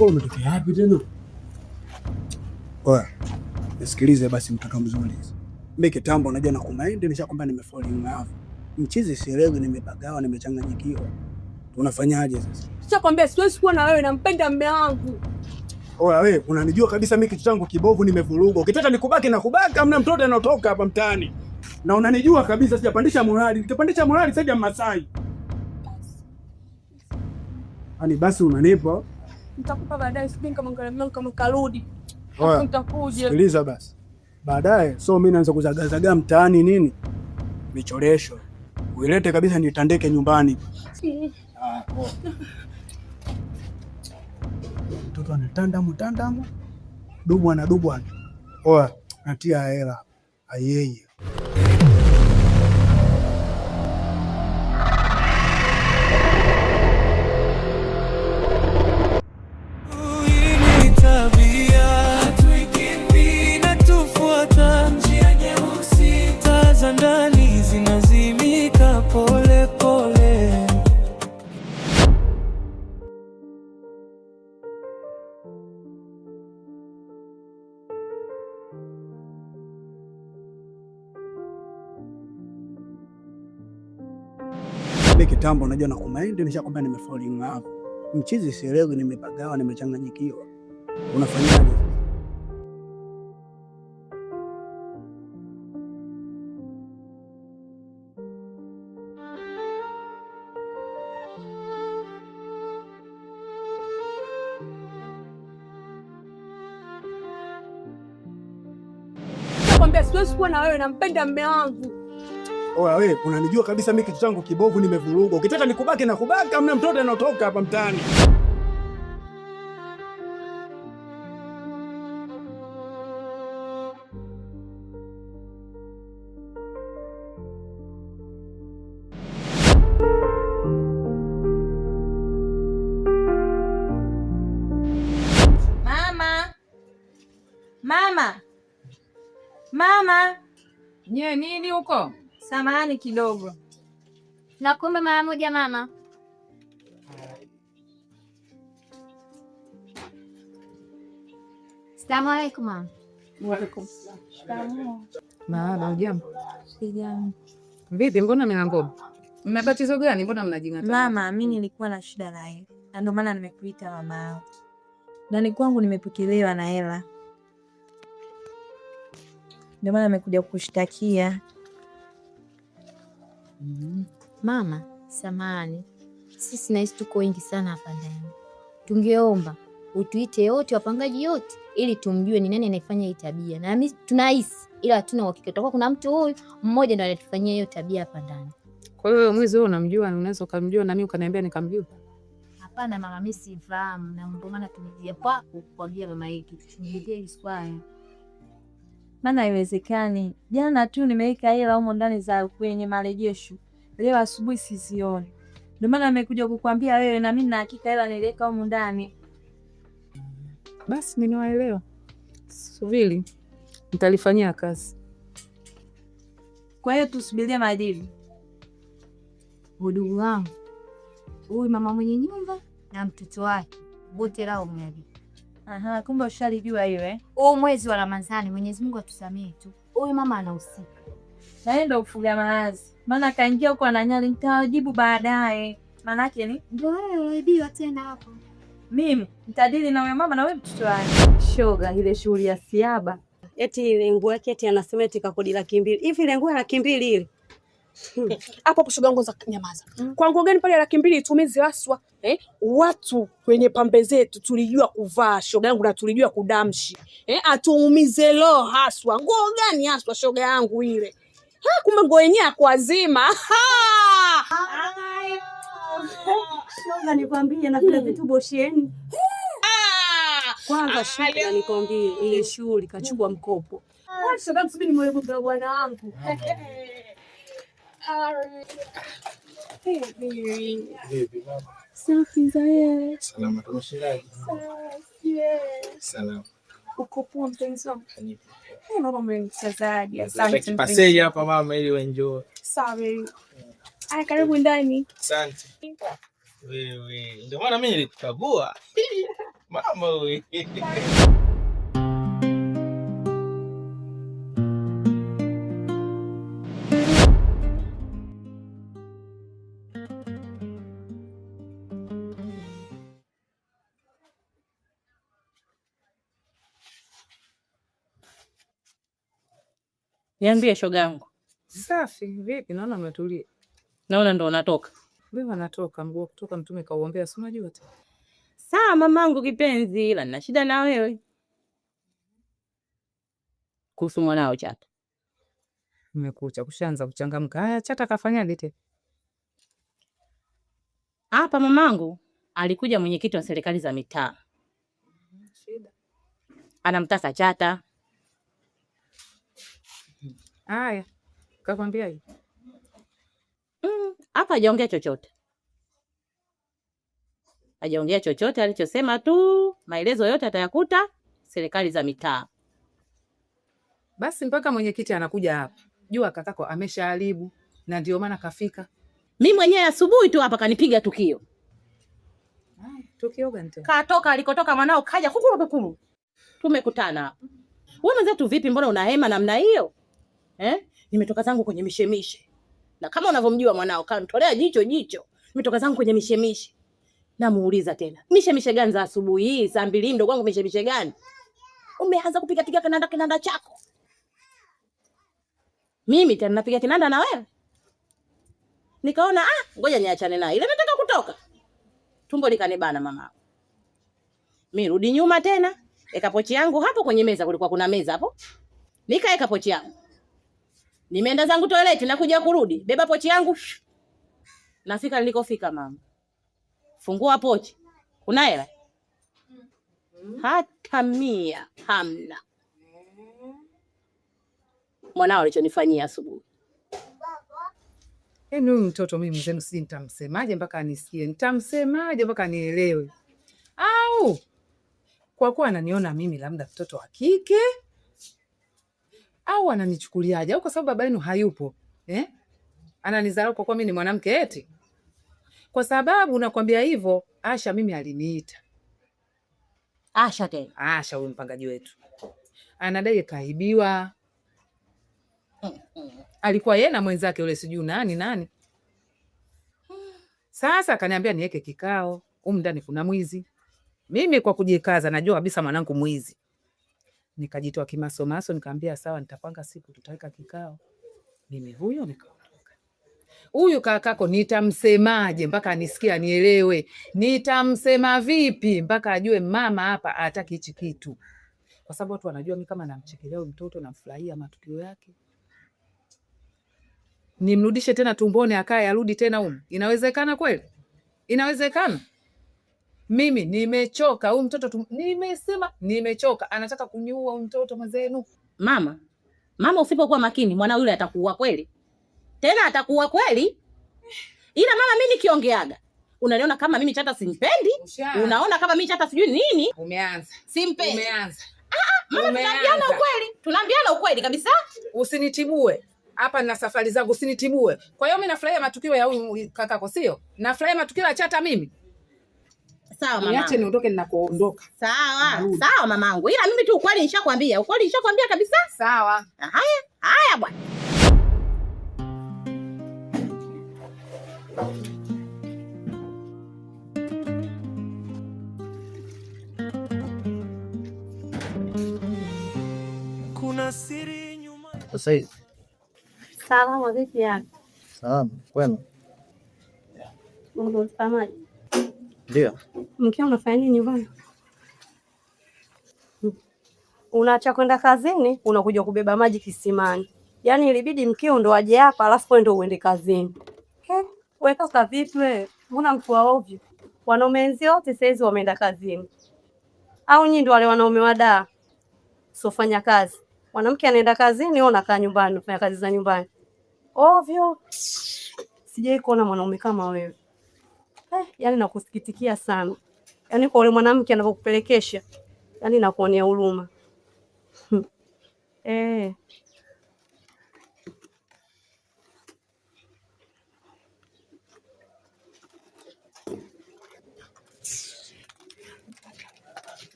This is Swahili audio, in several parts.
Umetokea wapi tena? Oya, nisikilize basi mtoto mzuri. Mimi kitambo unajua na kumaindi nishakwambia nimefall in love. Mchizi sielewi, nimepagawa, nimechanganyikiwa. Tunafanyaje sasa? Nishakwambia siwezi kuwa na wewe, nampenda mume wangu. Oya wewe, unanijua kabisa mimi kitu changu kibovu, nimevuruga. Ukitaka nikubaki na kubaki, hamna mtoto anatoka hapa mtaani. Na unanijua kabisa sijapandisha morali. Nikipandisha morali sasa Masai. Ani basi unanipa. Nitakupa baadaye, sipinga kama ngalamia kama karudi. Oya, nitakuja. Sikiliza basi. Baadaye so mimi naanza kuzagazaga mtaani nini? Michoresho. Uilete kabisa nitandike nyumbani. Mtoto anatandamu. Dubwana. Oya, natia hela. Ayeye. Kitambo unajua na kumaindi nishakwambia nimefall in love. Mchizi sielewi, nimepagawa, nimechanganyikiwa. Unafanyaje? Nakwambia siwezi kuwa na wewe, nampenda mume wangu. Oya wewe, unanijua kabisa mimi kitu changu kibovu, nimevuruga. Ukitaka nikubaki na kubaki, hamna mtoto anatoka hapa mtaani. Mama. Nye nini huko? Samahani kidogo. Nakuomba mara moja mama. Asalamu alaykum mama. Wa alaykum salaam. Mama, hujambo? Sijambo. Vipi, mbona mnangoma? Mna tatizo gani? Mbona mnajingata? Mama, mimi nilikuwa na shida na hela. Na ndio maana nimekuita mama yangu. Ndani kwangu nimepokelewa na hela. Ndio maana nimekuja kukushtakia. Mama, samahani. Sisi nahisi tuko wengi sana hapa ndani. Tungeomba utuite wote wapangaji wote ili tumjue ni nani anayefanya hii tabia. Na mimi tunahisi ila hatuna uhakika. Tutakuwa kuna mtu huyu mmoja ndiye anatufanyia hiyo tabia hapa ndani. Kwa hiyo mwizi wewe unamjua, unaweza kumjua na mimi ukaniambia nikamjua? Hapana mama, mimi sifahamu na ndio maana tumejia kwako kuambia mama hiki. Tushughulikie hili swala. Maana haiwezekani. Jana tu nimeweka hela humo ndani za kwenye marejesho. Leo asubuhi sizioni. Ndio maana nimekuja kukuambia wewe, na mimi na hakika hela niliweka humo ndani. Basi ninawaelewa. Subiri. Nitalifanyia kazi. Kwa hiyo tusubirie majibu. Udugu wangu. Huyu mama mwenye nyumba na mtoto wake wote lao mnadi. Aha, kumbe ushalijua hiyo eh? Huu mwezi wa Ramadhani Mwenyezi Mungu atusamee tu. Huyu mama anahusika. Na yeye ndio ufuga maazi. Maana kaingia huko ananyali, nitawajibu baadaye. Maana yake ni ndio wewe unaibiwa tena hapo. Mimi nitadili na wewe mama na wewe mtoto wake. Shoga, ile shughuli ya siaba. Eti ile nguo yake eti anasema eti kakodi 200,000. Hivi ile nguo ya 200,000 ile. Hapo shoga yangu za nyamaza. Kwa nguo gani pale 200,000 itumizi haswa? Watu kwenye pambe zetu tulijua kuvaa shoga yangu na tulijua kudamshi. Atuumize lo haswa. Nguo gani haswa shoga yangu ile? Kumbe nguo yenyewe kwa zima. Shoga nikwambie na vile vitu bosheni. Kwanza shoga nikwambie ile shughuli kachukua mkopo. Shoga msubiri moyo kwa bwana wangu. Safi za yeye. Salama tunashiraji. Salama. Uko poa mpenzi wangu? Mama mwenye mchezaji. Asante. Passeji hapa mama ili uenjoy. Sorry. Aya, karibu ndani. Asante. Wewe ndio maana mimi nilikukagua. Mama wewe. Niambie shoga yangu. Safi, vipi? Naona umetulia. Naona ndo unatoka. Wewe unatoka mguu kutoka mtume kauombea, si unajua tu. Sawa mamangu kipenzi, ila nina shida na wewe. Kuhusu mwanao Chata. Nimekucha kushaanza kuchangamka. Haya, Chata kafanyaje tena? Hapa mamangu alikuja mwenyekiti wa serikali za mitaa. Shida. Anamtaka Chata. Haya. Kakwambia hivi. Hapa hajaongea chochote. Hajaongea chochote, alichosema tu maelezo yote atayakuta serikali za mitaa. Basi mpaka mwenyekiti anakuja hapa. Jua kakako ameshaharibu na ndio maana kafika. Mimi mwenyewe asubuhi tu hapa kanipiga tukio. Tukio gani tena? Katoka alikotoka mwanao kaja kukuru. Tumekutana hapa. Wewe mwenzetu vipi, mbona unahema namna hiyo? Nimetoka zangu kwenye mishemishe. Na kama unavyomjua mwanao kanitolea jicho. Nimetoka zangu kwenye mishemishe. Namuuliza tena. Mishemishe gani za asubuhi hii saa 2 mdogo wangu, mishemishe gani? Umeanza kupiga kinanda chako. Mimi tena napiga kinanda na wewe? Nikaona ngoja niachane naye. Ile nataka kutoka. Tumbo likanibana mama. Mimi rudi nyuma tena. Eka pochi yangu hapo kwenye meza, kulikuwa kuna meza hapo. Nikaeka pochi yangu. Nimeenda zangu toilet na kuja kurudi. Beba pochi yangu. Nafika nilikofika mama. Fungua pochi. Kuna hela? Hata 100 hamna. Mwanao alichonifanyia asubuhi. Huyu mtoto mimi mzenu si nitamsemaje mpaka anisikie. Nitamsemaje mpaka nielewe. Au kwa kuwa ananiona mimi labda mtoto wa kike? Au ananichukuliaje? Au kwa sababu baba yenu hayupo? Ananizarau kwa kuwa mimi ni mwanamke eti? Kwa sababu nakwambia hivyo, Asha mimi aliniita. Asha tena? Asha huyu mpangaji wetu. Anadai kaibiwa. Alikuwa yeye na mwenzake yule sijui nani. Sasa akaniambia niweke kikao, ndani kuna mwizi. Mimi kwa kujikaza najua kabisa mwanangu mwizi. Nikajitoa kimasomaso, nikamwambia sawa, nitapanga siku tutaweka kikao. Mimi huyo nikaondoka. Huyu kakako nitamsemaje mpaka anisikie anielewe? Nitamsema vipi mpaka ajue mama hapa hataki hichi kitu? Kwa sababu watu wanajua mimi kama namchekelea huyu mtoto, namfurahia matukio yake. Nimrudishe tena tumboni akae arudi tena huko. Inawezekana kweli? Inawezekana? Mimi nimechoka huyu mtoto nimesema nimechoka. Anataka kuniua huyu mtoto mwenzenu. Mama usipokuwa makini mwana yule atakuua kweli. Tena atakuua kweli. Ila mama mimi nikiongeaga unaniona kama mimi Chata simpendi? Unaona kama mimi Chata sijui nini? Umeanza. Simpendi. Umeanza. Mama tunaambiana ukweli. Tunaambiana ukweli kabisa. Usinitibue. Hapa nina safari zangu, usinitibue. Kwa hiyo mimi nafurahia matukio ya huyu kakako, sio? Nafurahia matukio ya Chata mimi. Sawa mama. Niache niondoke ninakoondoka. Sawa mamangu. Ila mimi tu ukweli nishakwambia. Ukweli nishakwambia kabisa. Sawa. Haya bwana. Kuna siri nyuma. Sasa hivi. Salama vipi yako? Salama, kwema. Mungu samaji. Ndio. Mkeo unafanya nini nyumbani? Unaacha kwenda kazini, unakuja kubeba maji kisimani. Yaani ilibidi mkeo ndo aje hapa alafu ndo uende kazini. Wewe kaka vipi wewe? Mbona mtu wa ovyo? Wanaume wenzio wote saizi wameenda kazini. Au nyinyi ndo wale wanaume wadaa? Sofanya kazi. Mwanamke anaenda kazini, wewe unakaa nyumbani, unafanya kazi za nyumbani. Ovyo. Sijai kuona mwanaume kama wewe. Yaani nakusikitikia sana. Yaani kwa ule mwanamke anapokupelekesha, yaani nakuonea huruma.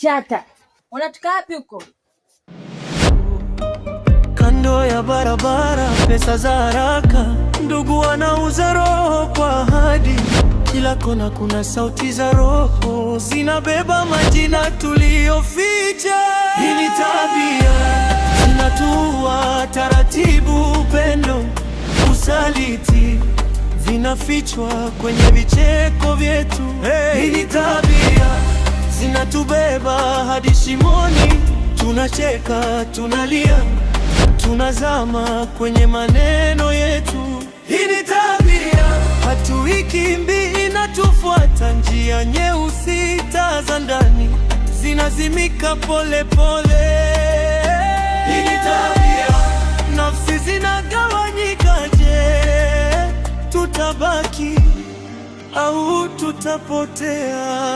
chata. Unatoka wapi huko? Kando ya barabara, pesa za haraka, ndugu wanauza roho kwa ahadi. Kila kona kuna sauti za roho, zinabeba majina tuliyoficha. Hii ni tabia zinatua taratibu, upendo, usaliti vinafichwa kwenye vicheko vyetu. Hii ni tabia zinatubeba hadi shimoni, tunacheka, tunalia, tunazama kwenye maneno yetu. Hii ni tabia hatuikimbii, inatufuata njia nyeusi, taa za ndani zinazimika pole pole. Hii ni tabia, nafsi zinagawanyika. Je, tutabaki au tutapotea?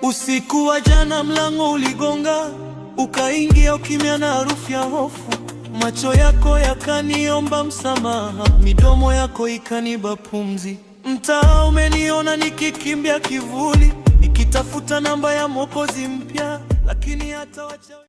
Usiku wa jana mlango uligonga, ukaingia ukimya na harufu ya hofu. Macho yako yakaniomba msamaha, midomo yako ikaniba pumzi. Mtaa umeniona nikikimbia kivuli, nikitafuta namba ya Mwokozi mpya, lakini hata wacha